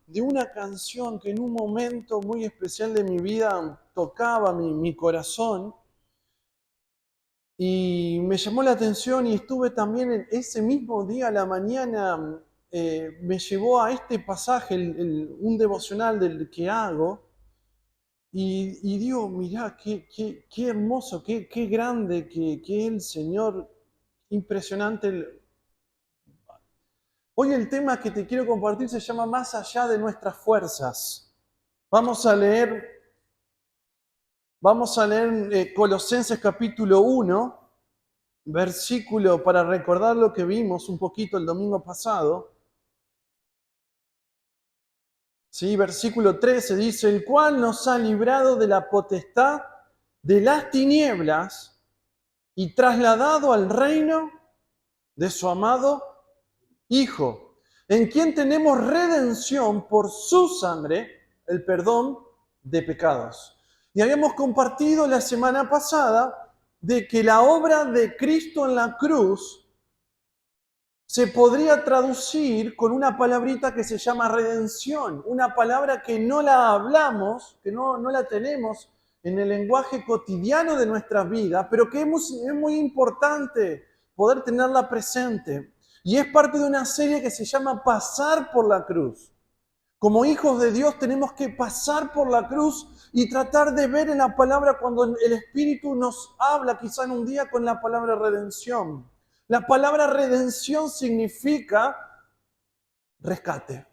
de una canción que en un momento muy especial de mi vida tocaba mi corazón y me llamó la atención y estuve también en ese mismo día a la mañana, me llevó a este pasaje, un devocional del que hago, y digo, mirá, qué hermoso, qué grande que es el Señor, impresionante. Hoy el tema que te quiero compartir se llama Más allá de nuestras fuerzas. Vamos a leer, vamos a leer Colosenses capítulo 1, versículo, para recordar lo que vimos un poquito el domingo pasado. Sí, versículo 13 dice, el cual nos ha librado de la potestad de las tinieblas y trasladado al reino de su amado Hijo, en quien tenemos redención por su sangre, el perdón de pecados. Y habíamos compartido la semana pasada de que la obra de Cristo en la cruz se podría traducir con una palabrita que se llama redención, una palabra que no la hablamos, que no la tenemos en el lenguaje cotidiano de nuestras vidas, pero que es muy importante poder tenerla presente. Y es parte de una serie que se llama Pasar por la Cruz. Como hijos de Dios tenemos que pasar por la cruz y tratar de ver en la palabra cuando el Espíritu nos habla, quizá en un día con la palabra redención. La palabra redención significa rescate.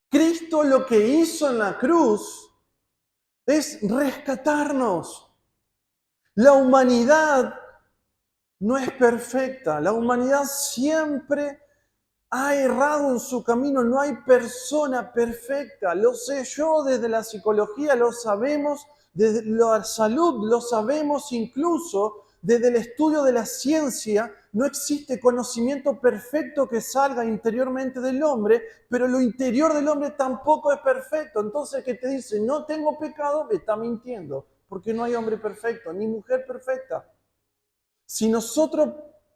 Cristo lo que hizo en la cruz es rescatarnos. La humanidad no es perfecta. La humanidad siempre ha errado en su camino. No hay persona perfecta. Lo sé yo desde la psicología, lo sabemos desde la salud, lo sabemos incluso desde el estudio de la ciencia. No existe conocimiento perfecto que salga interiormente del hombre, pero lo interior del hombre tampoco es perfecto. Entonces, el que te dice, no tengo pecado, me está mintiendo, porque no hay hombre perfecto, ni mujer perfecta. Si nosotros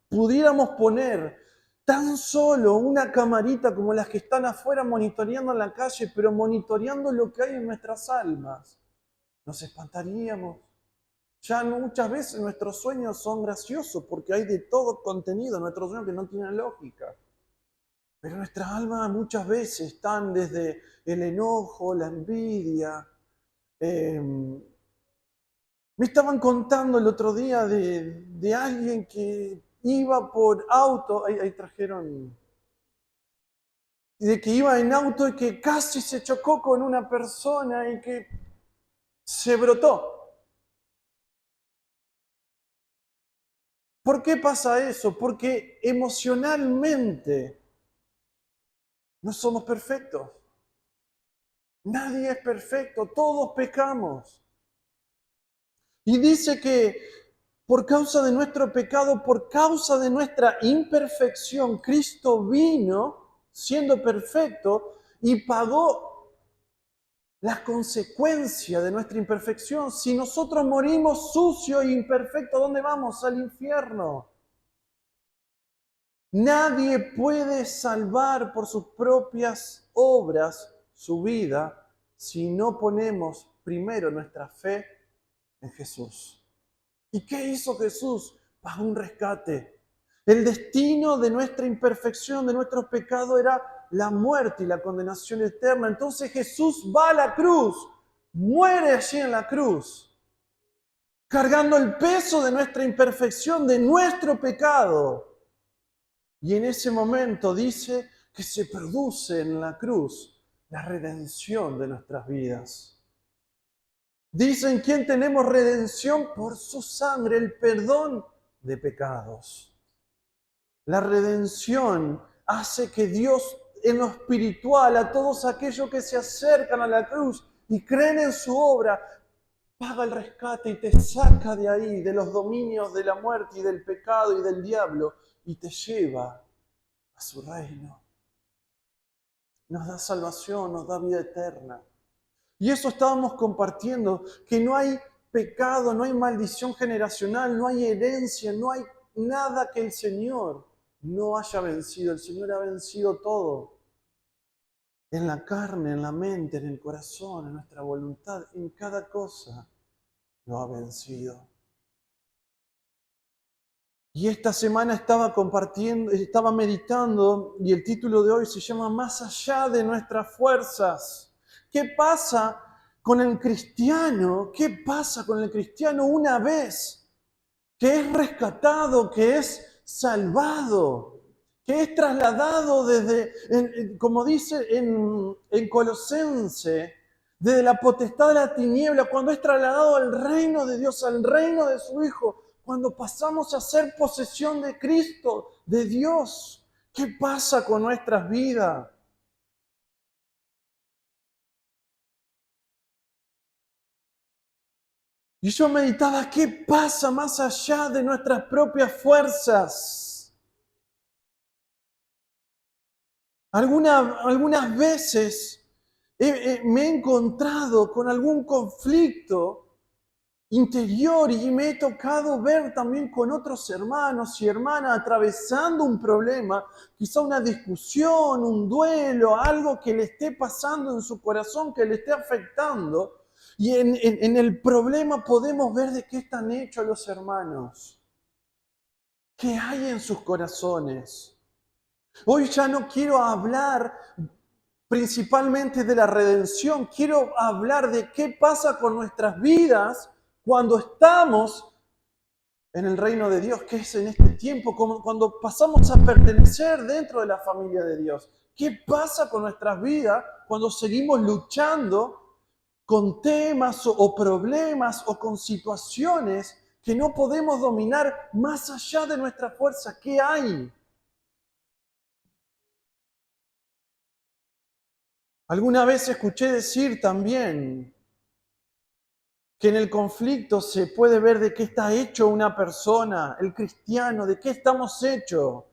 pudiéramos poner tan solo una camarita como las que están afuera monitoreando en la calle, pero monitoreando lo que hay en nuestras almas, nos espantaríamos. Ya muchas veces nuestros sueños son graciosos porque hay de todo contenido en nuestros sueños que no tienen lógica. Pero nuestras almas muchas veces están desde el enojo, la envidia. Me estaban contando el otro día de alguien que iba por auto, ahí trajeron, de que iba en auto y que casi se chocó con una persona y que se brotó. ¿Por qué pasa eso? Porque emocionalmente no somos perfectos. Nadie es perfecto, todos pecamos. Y dice que por causa de nuestro pecado, por causa de nuestra imperfección, Cristo vino siendo perfecto y pagó las consecuencias de nuestra imperfección. Si nosotros morimos sucios e imperfectos, ¿dónde vamos? Al infierno. Nadie puede salvar por sus propias obras su vida si no ponemos primero nuestra fe en Jesús. ¿Y qué hizo Jesús? Pagó un rescate. El destino de nuestra imperfección, de nuestros pecados, era la muerte y la condenación eterna. Entonces Jesús va a la cruz, muere allí en la cruz, cargando el peso de nuestra imperfección, de nuestro pecado. Y en ese momento dice que se produce en la cruz la redención de nuestras vidas. Dice en quien tenemos redención por su sangre, el perdón de pecados. La redención hace que Dios en lo espiritual, a todos aquellos que se acercan a la cruz y creen en su obra, paga el rescate y te saca de ahí, de los dominios de la muerte y del pecado y del diablo, y te lleva a su reino. Nos da salvación, nos da vida eterna. Y eso estábamos compartiendo, que no hay pecado, no hay maldición generacional, no hay herencia, no hay nada que el Señor no haya vencido. El Señor ha vencido todo. en la carne, en la mente, en el corazón, en nuestra voluntad, en cada cosa, lo ha vencido. Y esta semana estaba compartiendo, estaba meditando y el título de hoy se llama Más allá de nuestras fuerzas. ¿Qué pasa con el cristiano? ¿Qué pasa con el cristiano una vez que es rescatado, que es salvado, que es trasladado desde, como dice en Colosense, desde la potestad de la tiniebla, cuando es trasladado al reino de Dios, al reino de su Hijo, cuando pasamos a ser posesión de Cristo, de Dios? ¿Qué pasa con nuestras vidas? Y yo meditaba, ¿qué pasa más allá de nuestras propias fuerzas? Algunas veces me he encontrado con algún conflicto interior y me he tocado ver también con otros hermanos y hermanas atravesando un problema, quizá una discusión, un duelo, algo que le esté pasando en su corazón, que le esté afectando. Y en el problema podemos ver de qué están hechos los hermanos, qué hay en sus corazones. Hoy ya no quiero hablar principalmente de la redención, quiero hablar de qué pasa con nuestras vidas cuando estamos en el reino de Dios, que es en este tiempo, cuando pasamos a pertenecer dentro de la familia de Dios. ¿Qué pasa con nuestras vidas cuando seguimos luchando con temas o problemas o con situaciones que no podemos dominar más allá de nuestra fuerza? ¿Qué hay? Alguna vez escuché decir también que en el conflicto se puede ver de qué está hecho una persona, el cristiano, de qué estamos hechos.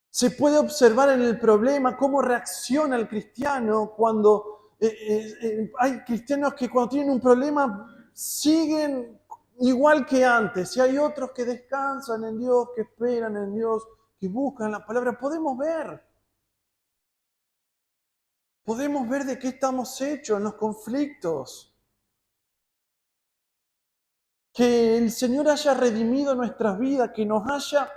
Se puede observar en el problema cómo reacciona el cristiano cuando hay cristianos que cuando tienen un problema siguen igual que antes, y hay otros que descansan en Dios, que esperan en Dios, que buscan la palabra. Podemos ver de qué estamos hechos en los conflictos. Que el Señor haya redimido nuestras vidas, que nos haya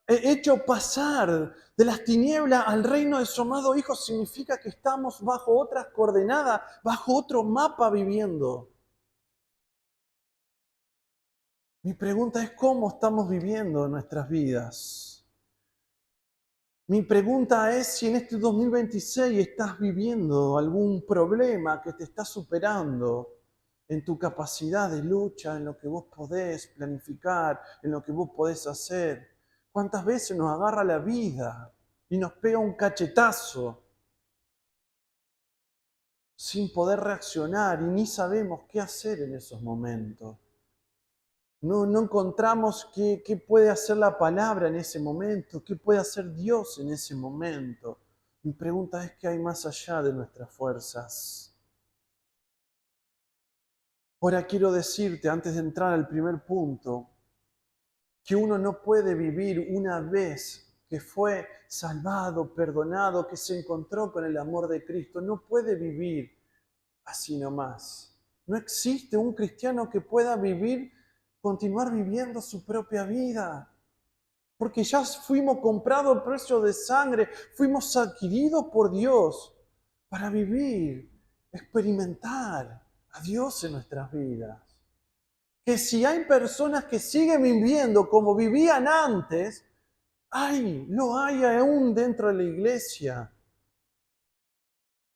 hecho pasar de las tinieblas al reino de su amado Hijo, significa que estamos bajo otras coordenadas, bajo otro mapa viviendo. Mi pregunta es cómo estamos viviendo nuestras vidas. Mi pregunta es si en este 2026 estás viviendo algún problema que te está superando en tu capacidad de lucha, en lo que vos podés planificar, en lo que vos podés hacer. ¿Cuántas veces nos agarra la vida y nos pega un cachetazo sin poder reaccionar y ni sabemos qué hacer en esos momentos? No encontramos qué puede hacer la palabra en ese momento, qué puede hacer Dios en ese momento. Mi pregunta es qué hay más allá de nuestras fuerzas. Ahora quiero decirte, antes de entrar al primer punto, que uno no puede vivir una vez que fue salvado, perdonado, que se encontró con el amor de Cristo. No puede vivir así nomás. No existe un cristiano que pueda vivir, continuar viviendo su propia vida. Porque ya fuimos comprados a precio de sangre, fuimos adquiridos por Dios para vivir, experimentar a Dios en nuestras vidas. Que si hay personas que siguen viviendo como vivían antes, lo hay aún dentro de la iglesia.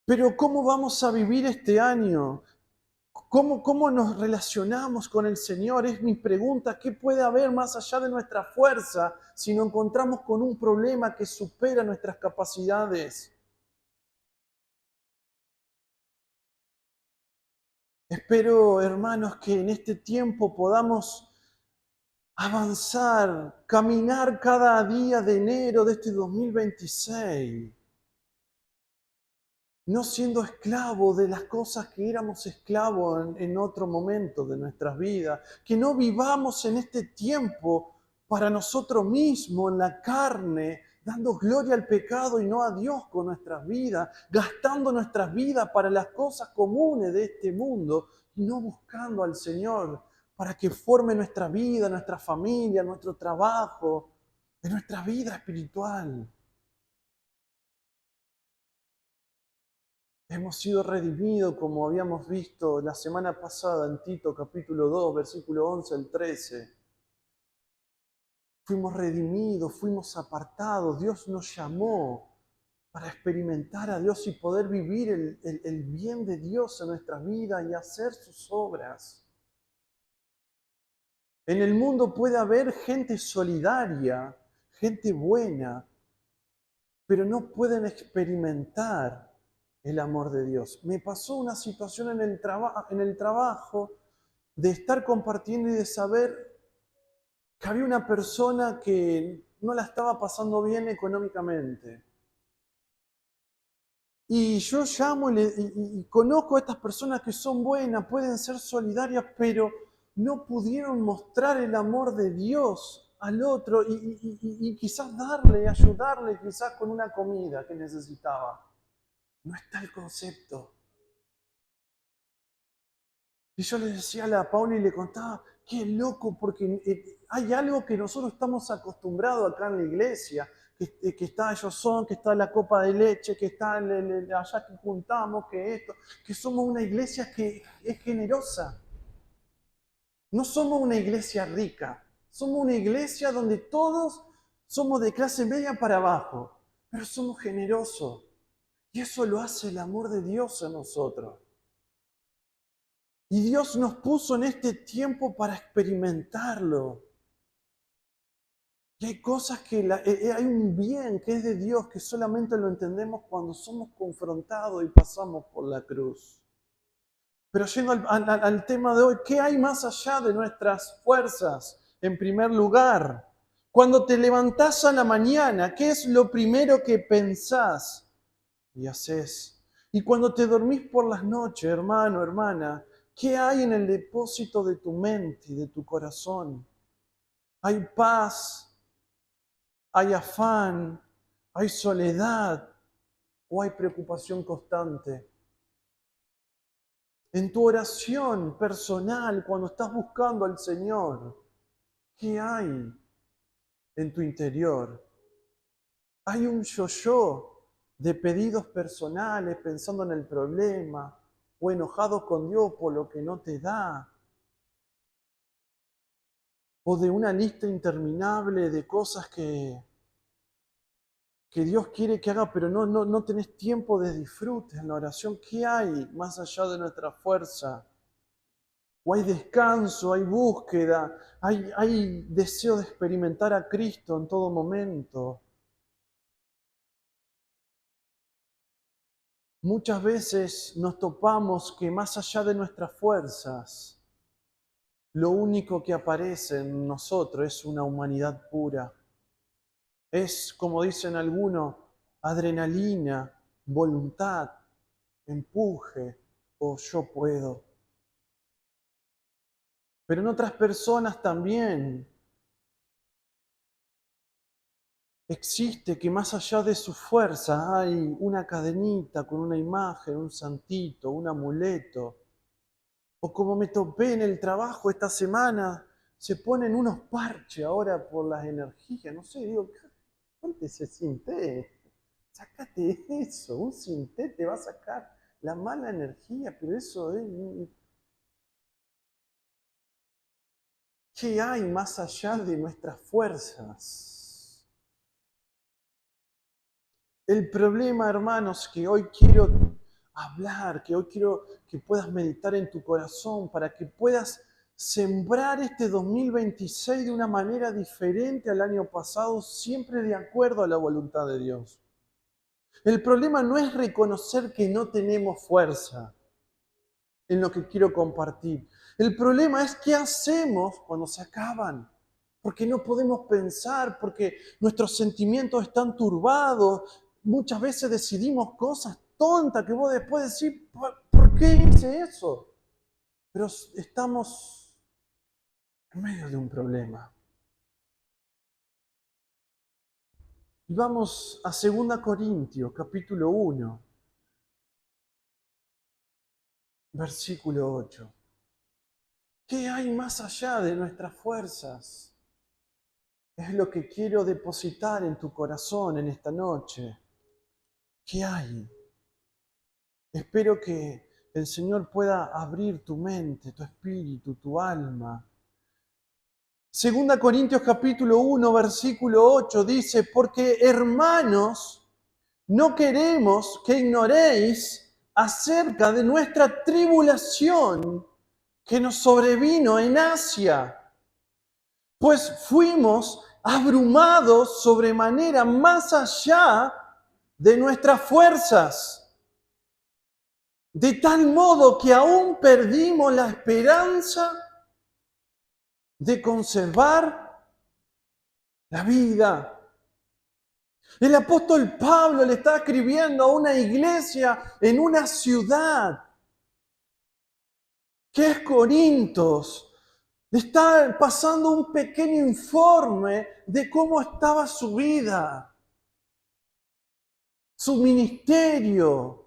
Pero ¿cómo vamos a vivir este año? ¿Cómo nos relacionamos con el Señor? Es mi pregunta. ¿Qué puede haber más allá de nuestra fuerza si nos encontramos con un problema que supera nuestras capacidades? Espero, hermanos, que en este tiempo podamos avanzar, caminar cada día de enero de este 2026, no siendo esclavos de las cosas que éramos esclavos en otro momento de nuestras vidas, que no vivamos en este tiempo para nosotros mismos en la carne, dando gloria al pecado y no a Dios con nuestras vidas, gastando nuestras vidas para las cosas comunes de este mundo y no buscando al Señor para que forme nuestra vida, nuestra familia, nuestro trabajo, en nuestra vida espiritual. Hemos sido redimidos, como habíamos visto la semana pasada en Tito capítulo 2, versículo 11 al 13. Fuimos redimidos, fuimos apartados, Dios nos llamó para experimentar a Dios y poder vivir el bien de Dios en nuestras vidas y hacer sus obras. En el mundo puede haber gente solidaria, gente buena, pero no pueden experimentar el amor de Dios. Me pasó una situación en el trabajo de estar compartiendo y de saber que había una persona que no la estaba pasando bien económicamente. Y yo llamo y conozco a estas personas que son buenas, pueden ser solidarias, pero no pudieron mostrar el amor de Dios al otro y quizás darle, ayudarle, quizás con una comida que necesitaba. No está el concepto. Y yo le decía a la Paula y le contaba, qué loco, porque hay algo que nosotros estamos acostumbrados acá en la iglesia, que está ellos son, que está la copa de leche, que está allá que juntamos, que esto, que somos una iglesia que es generosa. No somos una iglesia rica, somos una iglesia donde todos somos de clase media para abajo, pero somos generosos. Y eso lo hace el amor de Dios en nosotros. Y Dios nos puso en este tiempo para experimentarlo. Y hay cosas hay un bien que es de Dios que solamente lo entendemos cuando somos confrontados y pasamos por la cruz. Pero yendo al tema de hoy, ¿qué hay más allá de nuestras fuerzas? En primer lugar, cuando te levantás a la mañana, ¿qué es lo primero que pensás y haces? Y cuando te dormís por las noches, hermano, hermana, ¿qué hay en el depósito de tu mente y de tu corazón? ¿Hay paz? ¿Hay afán? ¿Hay soledad? ¿O hay preocupación constante? En tu oración personal, cuando estás buscando al Señor, ¿qué hay en tu interior? ¿Hay un yo-yo de pedidos personales pensando en el problema o enojado con Dios por lo que no te da? ¿O de una lista interminable de cosas que Dios quiere que haga, pero no tenés tiempo de disfrute en la oración? ¿Qué hay más allá de nuestra fuerza? ¿O hay descanso, hay búsqueda, hay deseo de experimentar a Cristo en todo momento? Muchas veces nos topamos que más allá de nuestras fuerzas, lo único que aparece en nosotros es una humanidad pura. Es, como dicen algunos, adrenalina, voluntad, empuje o yo puedo. Pero en otras personas también existe que más allá de su fuerza hay una cadenita con una imagen, un santito, un amuleto. O como me topé en el trabajo esta semana, se ponen unos parches ahora por las energías. No sé, digo, ponte ese cinté, sácate eso. Un cinté te va a sacar la mala energía, pero eso es... ¿Qué hay más allá de nuestras fuerzas? El problema, hermanos, que hoy quiero hablar, que hoy quiero que puedas meditar en tu corazón para que puedas sembrar este 2026 de una manera diferente al año pasado, siempre de acuerdo a la voluntad de Dios. El problema no es reconocer que no tenemos fuerza en lo que quiero compartir. El problema es qué hacemos cuando se acaban. Porque no podemos pensar, porque nuestros sentimientos están turbados. Muchas veces decidimos cosas tontas que vos después decís, ¿por qué hice eso? Pero estamos en medio de un problema. Y vamos a 2 Corintios, capítulo 1, versículo 8. ¿Qué hay más allá de nuestras fuerzas? Es lo que quiero depositar en tu corazón en esta noche. ¿Qué hay? Espero que el Señor pueda abrir tu mente, tu espíritu, tu alma. 2 capítulo 1, versículo 8 dice, porque hermanos, no queremos que ignoréis acerca de nuestra tribulación que nos sobrevino en Asia, pues fuimos abrumados sobremanera más allá de nuestras fuerzas, de tal modo que aún perdimos la esperanza de conservar la vida. El apóstol Pablo le está escribiendo a una iglesia en una ciudad que es Corintos. Le está pasando un pequeño informe de cómo estaba su vida, su ministerio,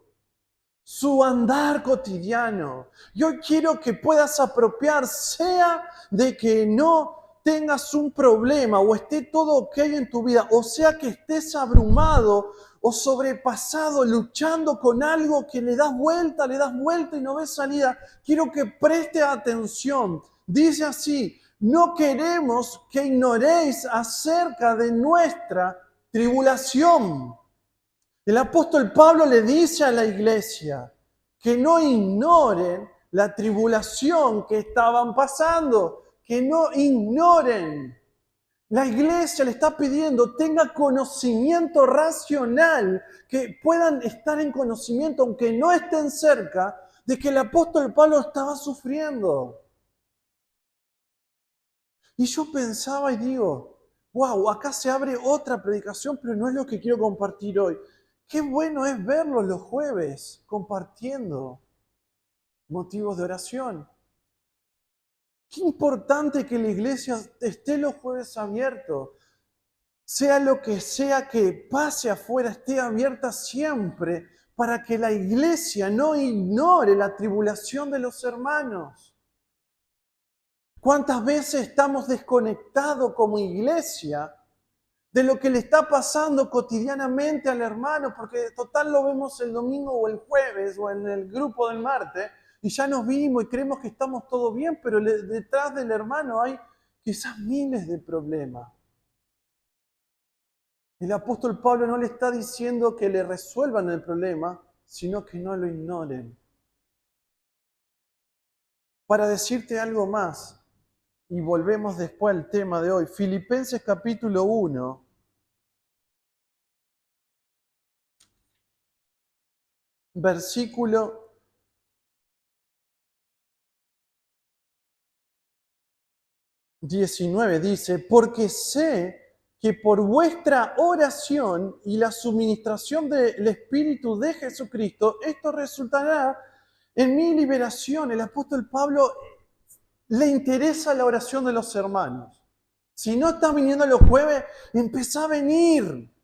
su andar cotidiano. Yo quiero que puedas apropiar, sea de que no tengas un problema o esté todo ok en tu vida, o sea que estés abrumado o sobrepasado, luchando con algo que le das vuelta y no ves salida. Quiero que preste atención. Dice así, no queremos que ignoréis acerca de nuestra tribulación. El apóstol Pablo le dice a la iglesia que no ignoren la tribulación que estaban pasando, que no ignoren. La iglesia le está pidiendo tenga conocimiento racional, que puedan estar en conocimiento, aunque no estén cerca, de que el apóstol Pablo estaba sufriendo. Y yo pensaba y digo, wow, acá se abre otra predicación, pero no es lo que quiero compartir hoy. Qué bueno es verlos los jueves compartiendo motivos de oración. Qué importante que la iglesia esté los jueves abiertos. Sea lo que sea que pase afuera, esté abierta siempre para que la iglesia no ignore la tribulación de los hermanos. ¿Cuántas veces estamos desconectados como iglesia de lo que le está pasando cotidianamente al hermano? Porque total lo vemos el domingo o el jueves o en el grupo del martes y ya nos vimos y creemos que estamos todo bien, pero detrás del hermano hay quizás miles de problemas. El apóstol Pablo no le está diciendo que le resuelvan el problema, sino que no lo ignoren. Para decirte algo más, y volvemos después al tema de hoy, Filipenses capítulo 1, versículo 19 dice, porque sé que por vuestra oración y la suministración del Espíritu de Jesucristo, esto resultará en mi liberación. El apóstol Pablo le interesa la oración de los hermanos. Si no estás viniendo los jueves, empezá a venir.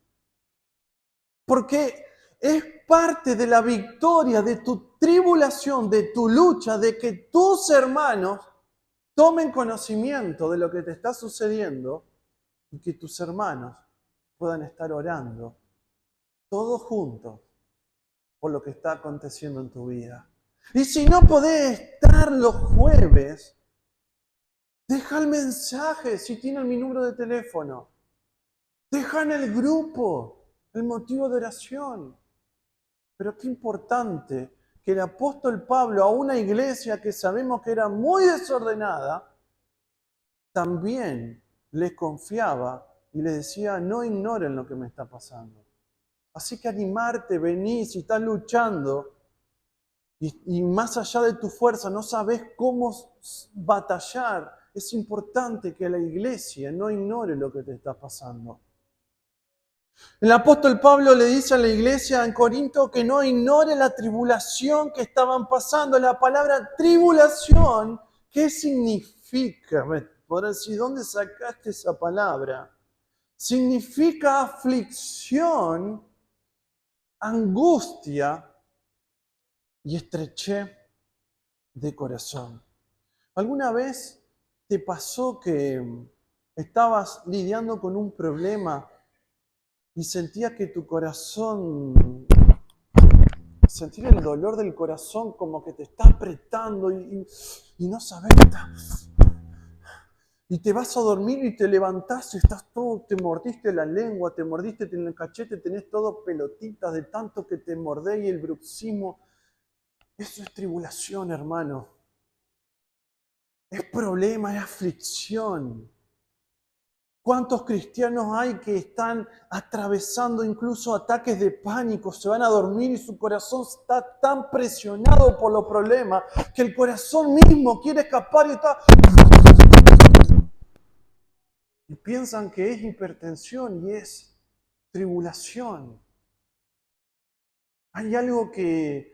Porque es parte de la victoria, de tu tribulación, de tu lucha, de que tus hermanos tomen conocimiento de lo que te está sucediendo y que tus hermanos puedan estar orando todos juntos por lo que está aconteciendo en tu vida. Y si no podés estar los jueves, deja el mensaje si tienen mi número de teléfono. Deja en el grupo el motivo de oración. Pero qué importante que el apóstol Pablo a una iglesia que sabemos que era muy desordenada, también les confiaba y les decía, no ignoren lo que me está pasando. Así que animarte, vení, si estás luchando y más allá de tu fuerza no sabes cómo batallar, es importante que la iglesia no ignore lo que te está pasando. El apóstol Pablo le dice a la iglesia en Corinto que no ignore la tribulación que estaban pasando. La palabra tribulación, ¿qué significa? Me podrás decir, ¿dónde sacaste esa palabra? significa aflicción, angustia y estrechez de corazón. ¿Alguna vez te pasó que estabas lidiando con un problema y sentías que tu corazón, sentir el dolor del corazón como que te está apretando y no sabes, y te vas a dormir y te levantás y estás todo, te mordiste la lengua, te mordiste en el cachete, tenés todo pelotitas de tanto que te mordé y el bruxismo? Eso es tribulación, hermano. Es problema, es aflicción. ¿Cuántos cristianos hay que están atravesando incluso ataques de pánico? Se van a dormir y su corazón está tan presionado por los problemas que el corazón mismo quiere escapar y está... Y piensan que es hipertensión y es tribulación. Hay algo que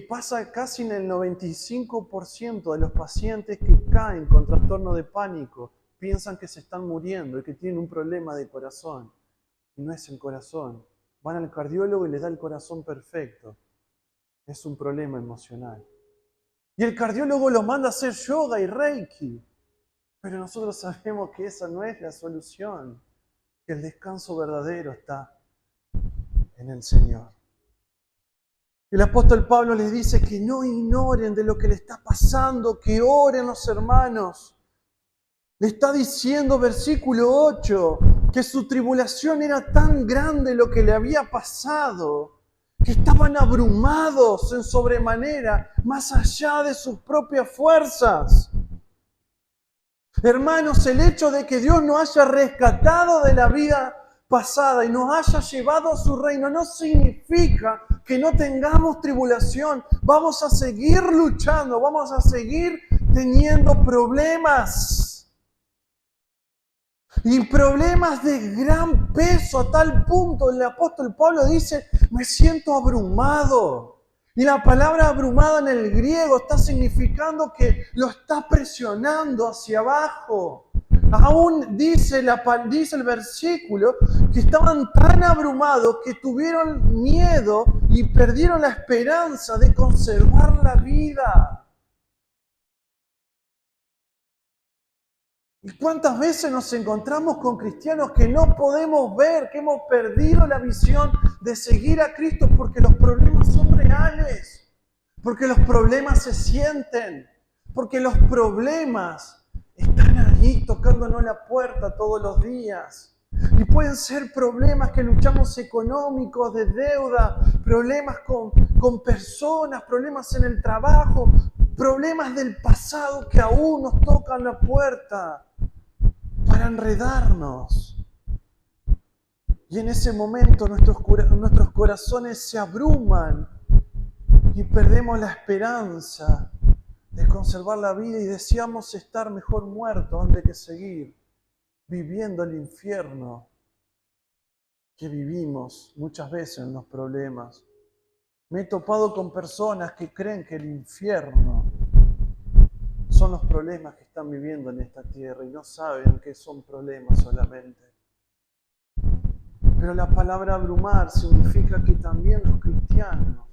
pasa casi en el 95% de los pacientes que caen con trastorno de pánico. Piensan que se están muriendo y que tienen un problema de corazón. Y no es el corazón. Van al cardiólogo y les da el corazón perfecto. Es un problema emocional. Y el cardiólogo los manda a hacer yoga y reiki. Pero nosotros sabemos que esa no es la solución. Que el descanso verdadero está en el Señor. El apóstol Pablo les dice que no ignoren de lo que le está pasando, que oren los hermanos. Le está diciendo, versículo 8, que su tribulación era tan grande lo que le había pasado, que estaban abrumados en sobremanera, más allá de sus propias fuerzas. Hermanos, el hecho de que Dios nos haya rescatado de la vida pasada y nos haya llevado a su reino no significa que no tengamos tribulación. Vamos a seguir luchando, vamos a seguir teniendo problemas. Y problemas de gran peso, a tal punto el apóstol Pablo dice, me siento abrumado. Y la palabra abrumada en el griego está significando que lo está presionando hacia abajo. Aún dice el versículo que estaban tan abrumados que tuvieron miedo y perdieron la esperanza de conservar la vida. ¿Y cuántas veces nos encontramos con cristianos que no podemos ver, que hemos perdido la visión de seguir a Cristo porque los problemas son reales, porque los problemas se sienten, porque los problemas están ahí tocándonos la puerta todos los días? Y pueden ser problemas que luchamos económicos, de deuda, problemas con personas, problemas en el trabajo, problemas del pasado que aún nos tocan la puerta para enredarnos. Y en ese momento nuestros corazones se abruman y perdemos la esperanza de conservar la vida y deseamos estar mejor muertos antes que seguir viviendo el infierno que vivimos muchas veces en los problemas. Me he topado con personas que creen que el infierno son los problemas que están viviendo en esta tierra y no saben que son problemas solamente. Pero la palabra abrumar significa que también los cristianos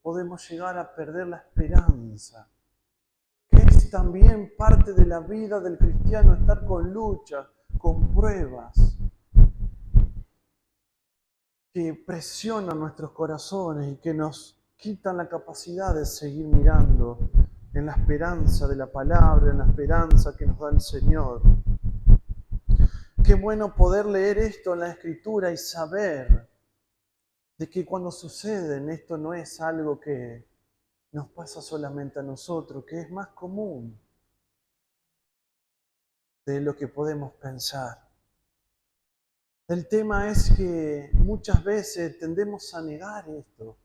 podemos llegar a perder la esperanza. Que es también parte de la vida del cristiano estar con luchas, con pruebas que presionan nuestros corazones y que nos quitan la capacidad de seguir mirando en la esperanza de la palabra, en la esperanza que nos da el Señor. Qué bueno poder leer esto en la Escritura y saber de que cuando suceden esto no es algo que nos pasa solamente a nosotros, que es más común de lo que podemos pensar. El tema es que muchas veces tendemos a negar esto.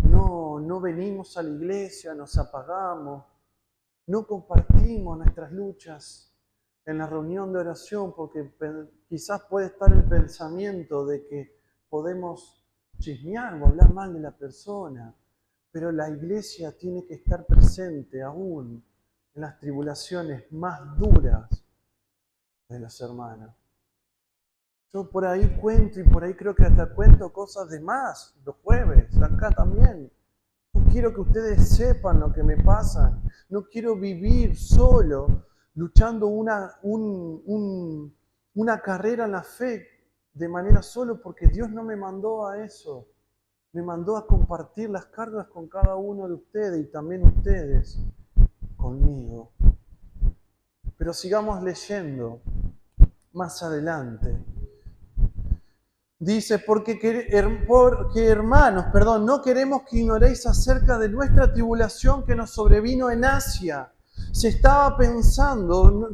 No venimos a la iglesia, nos apagamos, no compartimos nuestras luchas en la reunión de oración porque quizás puede estar el pensamiento de que podemos chismear o hablar mal de la persona, pero la iglesia tiene que estar presente aún en las tribulaciones más duras de los hermanos. Yo por ahí cuento y por ahí creo que hasta cuento cosas de más los jueves, acá también. No quiero que ustedes sepan lo que me pasa. No quiero vivir solo, luchando una carrera en la fe de manera solo, porque Dios no me mandó a eso. Me mandó a compartir las cargas con cada uno de ustedes y también ustedes conmigo. Pero sigamos leyendo más adelante. Dice, porque hermanos, no queremos que ignoréis acerca de nuestra tribulación que nos sobrevino en Asia. Se estaba pensando,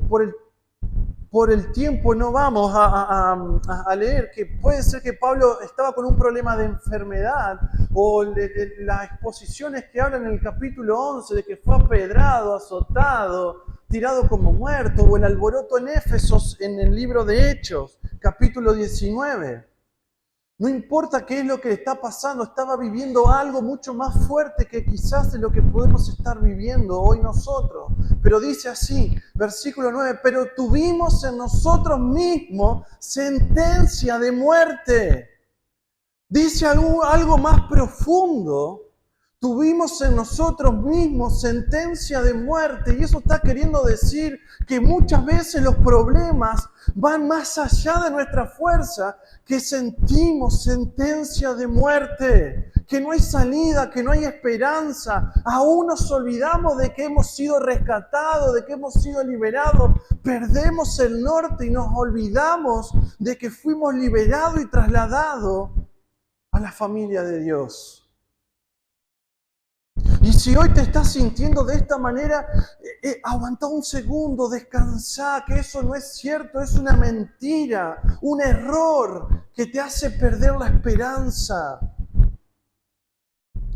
por el tiempo no vamos a leer, que puede ser que Pablo estaba con un problema de enfermedad, o las exposiciones que hablan en el capítulo 11 de que fue apedrado, azotado, tirado como muerto, o el alboroto en Éfesos en el libro de Hechos, capítulo 19. No importa qué es lo que le está pasando, estaba viviendo algo mucho más fuerte que quizás de lo que podemos estar viviendo hoy nosotros. Pero dice así, versículo 9, pero tuvimos en nosotros mismos sentencia de muerte. Dice algo más profundo. Tuvimos en nosotros mismos sentencia de muerte, y eso está queriendo decir que muchas veces los problemas van más allá de nuestra fuerza, que sentimos sentencia de muerte, que no hay salida, que no hay esperanza. Aún nos olvidamos de que hemos sido rescatados, de que hemos sido liberados, perdemos el norte y nos olvidamos de que fuimos liberados y trasladados a la familia de Dios. Y si hoy te estás sintiendo de esta manera, aguanta un segundo, descansa, que eso no es cierto, es una mentira, un error que te hace perder la esperanza.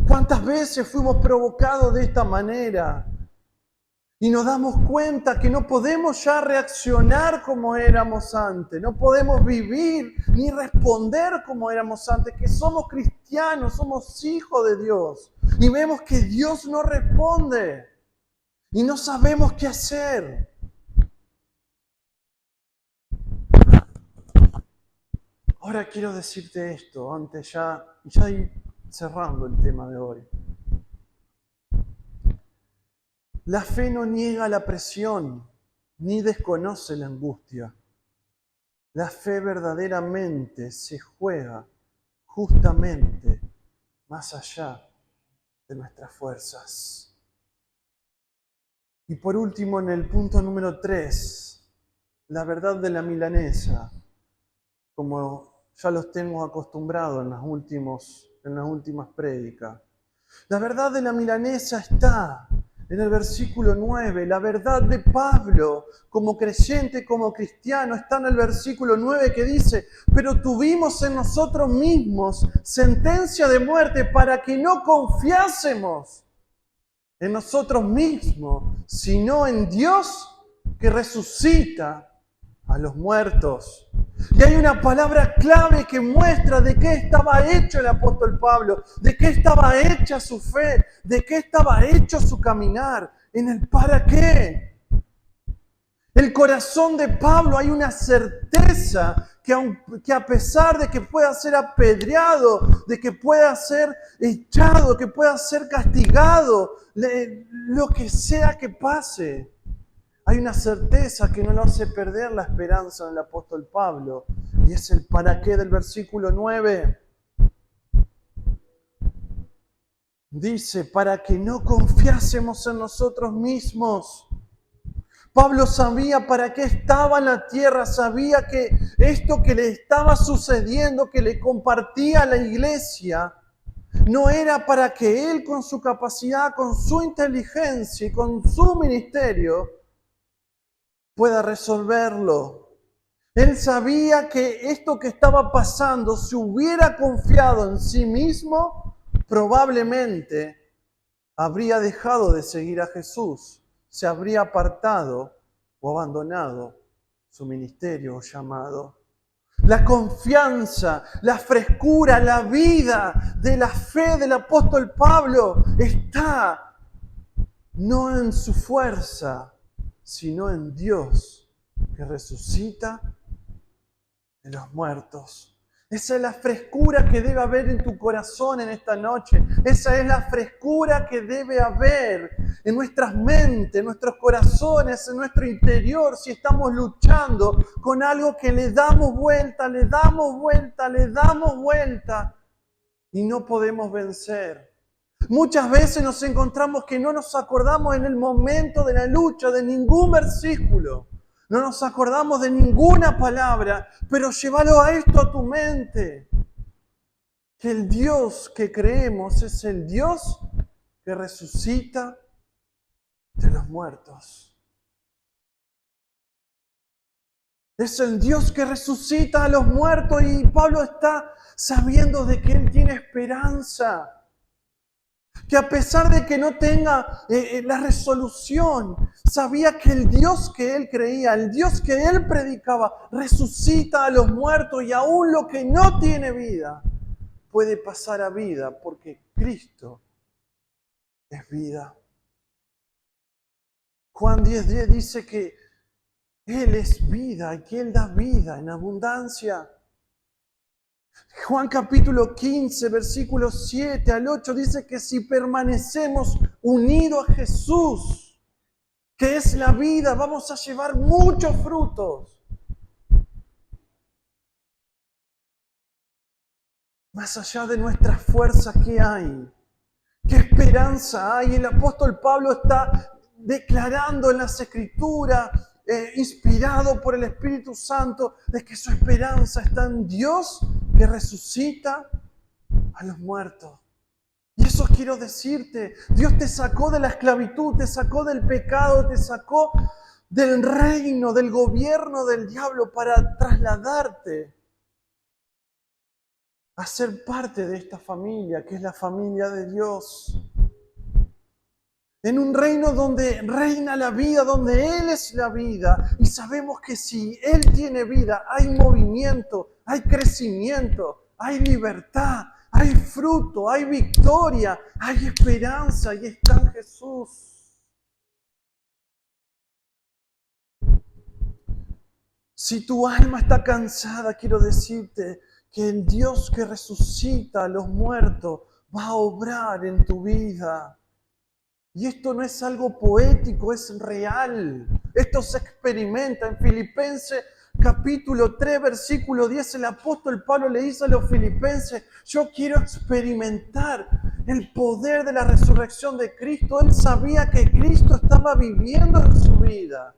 ¿Cuántas veces fuimos provocados de esta manera? Y nos damos cuenta que no podemos ya reaccionar como éramos antes, no podemos vivir ni responder como éramos antes, que somos cristianos, somos hijos de Dios. Y vemos que Dios no responde y no sabemos qué hacer. Ahora quiero decirte esto, antes ya ir cerrando el tema de hoy. La fe no niega la presión, ni desconoce la angustia. La fe verdaderamente se juega justamente más allá de nuestras fuerzas. Y por último, en el punto número 3, la verdad de la milanesa, como ya los tengo acostumbrados en las últimas prédicas. La verdad de la milanesa está en el versículo 9, la verdad de Pablo como creyente, como cristiano, está en el versículo 9 que dice, pero tuvimos en nosotros mismos sentencia de muerte para que no confiásemos en nosotros mismos, sino en Dios que resucita a los muertos. Y hay una palabra clave que muestra de qué estaba hecho el apóstol Pablo, de qué estaba hecha su fe, de qué estaba hecho su caminar, en el para qué. El corazón de Pablo hay una certeza que a pesar de que pueda ser apedreado, de que pueda ser echado, que pueda ser castigado, lo que sea que pase, hay una certeza que no lo hace perder la esperanza en el apóstol Pablo. Y es el para qué del versículo 9. Dice, para que no confiásemos en nosotros mismos. Pablo sabía para qué estaba en la tierra, sabía que esto que le estaba sucediendo, que le compartía a la iglesia, no era para que él con su capacidad, con su inteligencia y con su ministerio pueda resolverlo. Él sabía que esto que estaba pasando, si hubiera confiado en sí mismo, probablemente habría dejado de seguir a Jesús, se habría apartado o abandonado su ministerio o llamado. La confianza, la frescura, la vida de la fe del apóstol Pablo está no en su fuerza, sino en Dios que resucita de de los muertos. Esa es la frescura que debe haber en tu corazón en esta noche. Esa es la frescura que debe haber en nuestras mentes, en nuestros corazones, en nuestro interior, si estamos luchando con algo que le damos vuelta, le damos vuelta, le damos vuelta y no podemos vencer. Muchas veces nos encontramos que no nos acordamos en el momento de la lucha de ningún versículo. No nos acordamos de ninguna palabra, pero llévalo a esto a tu mente. Que el Dios que creemos es el Dios que resucita de los muertos. Es el Dios que resucita a los muertos y Pablo está sabiendo de que Él tiene esperanza. Que a pesar de que no tenga la resolución, sabía que el Dios que él creía, el Dios que él predicaba, resucita a los muertos y aún lo que no tiene vida puede pasar a vida porque Cristo es vida. Juan 10:10 dice que Él es vida y que Él da vida en abundancia. Juan capítulo 15, versículos 7 al 8 dice que si permanecemos unidos a Jesús, que es la vida, vamos a llevar muchos frutos. Más allá de nuestras fuerzas, ¿qué hay? ¿Qué esperanza hay? El apóstol Pablo está declarando en las Escrituras, inspirado por el Espíritu Santo, de que su esperanza está en Dios que resucita a los muertos. Y eso quiero decirte, Dios te sacó de la esclavitud, te sacó del pecado, te sacó del reino, del gobierno del diablo para trasladarte a ser parte de esta familia, que es la familia de Dios. En un reino donde reina la vida, donde Él es la vida. Y sabemos que si Él tiene vida, hay movimiento, hay crecimiento, hay libertad, hay fruto, hay victoria, hay esperanza y está en Jesús. Si tu alma está cansada, quiero decirte que el Dios que resucita a los muertos va a obrar en tu vida. Y esto no es algo poético, es real. Esto se experimenta. En Filipenses capítulo 3, versículo 10, el apóstol Pablo le dice a los filipenses, yo quiero experimentar el poder de la resurrección de Cristo. Él sabía que Cristo estaba viviendo en su vida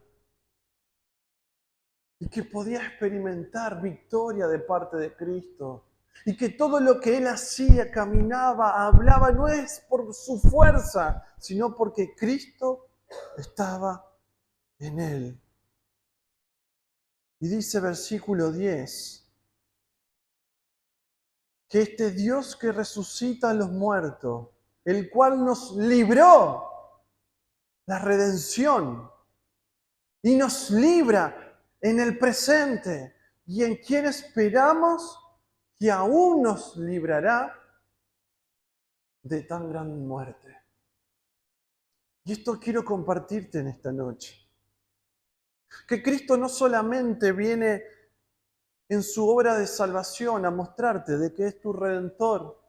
y que podía experimentar victoria de parte de Cristo. Y que todo lo que él hacía, caminaba, hablaba, no es por su fuerza, sino porque Cristo estaba en él. Y dice versículo 10, que este Dios que resucita a los muertos, el cual nos libró la redención y nos libra en el presente y en quien esperamos que aún nos librará de tan gran muerte. Y esto quiero compartirte en esta noche. Que Cristo no solamente viene en su obra de salvación a mostrarte de que es tu Redentor,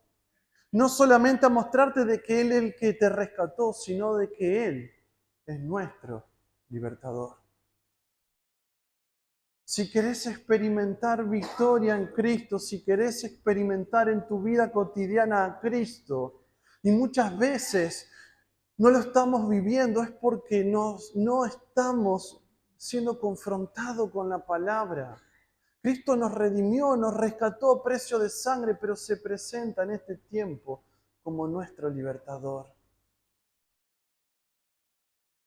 no solamente a mostrarte de que Él es el que te rescató, sino de que Él es nuestro libertador. Si querés experimentar victoria en Cristo, si querés experimentar en tu vida cotidiana a Cristo, y muchas veces no lo estamos viviendo, es porque no estamos siendo confrontados con la palabra. Cristo nos redimió, nos rescató a precio de sangre, pero se presenta en este tiempo como nuestro libertador.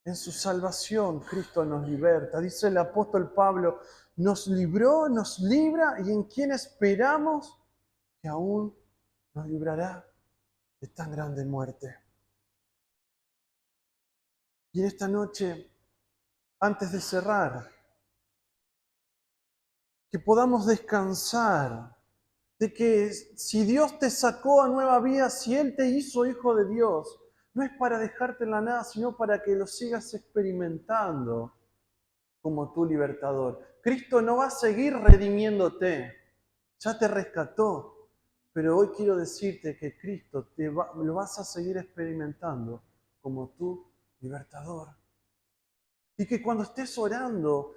En su salvación, Cristo nos liberta. Dice el apóstol Pablo, nos libró, nos libra y en quien esperamos que aún nos librará de tan grande muerte. Y en esta noche, antes de cerrar, que podamos descansar de que si Dios te sacó a nueva vida, si Él te hizo hijo de Dios, no es para dejarte en la nada, sino para que lo sigas experimentando como tu libertador. Cristo no va a seguir redimiéndote, ya te rescató, pero hoy quiero decirte que Cristo lo vas a seguir experimentando como tu libertador. Y que cuando estés orando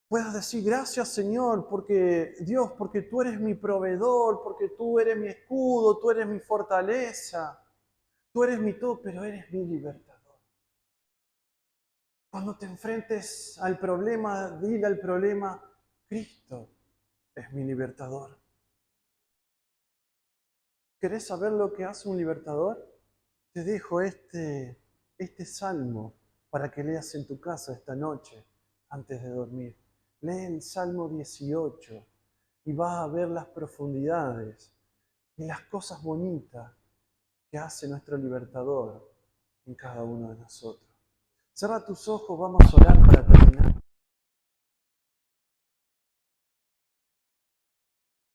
puedas decir gracias Señor, porque Dios, porque tú eres mi proveedor, porque tú eres mi escudo, tú eres mi fortaleza, tú eres mi todo, pero eres mi libertador. Cuando te enfrentes al problema, dile al problema, Cristo es mi libertador. ¿Querés saber lo que hace un libertador? Te dejo este salmo para que leas en tu casa esta noche antes de dormir. Lee el Salmo 18 y vas a ver las profundidades y las cosas bonitas que hace nuestro libertador en cada uno de nosotros. Cierra tus ojos, vamos a orar para terminar.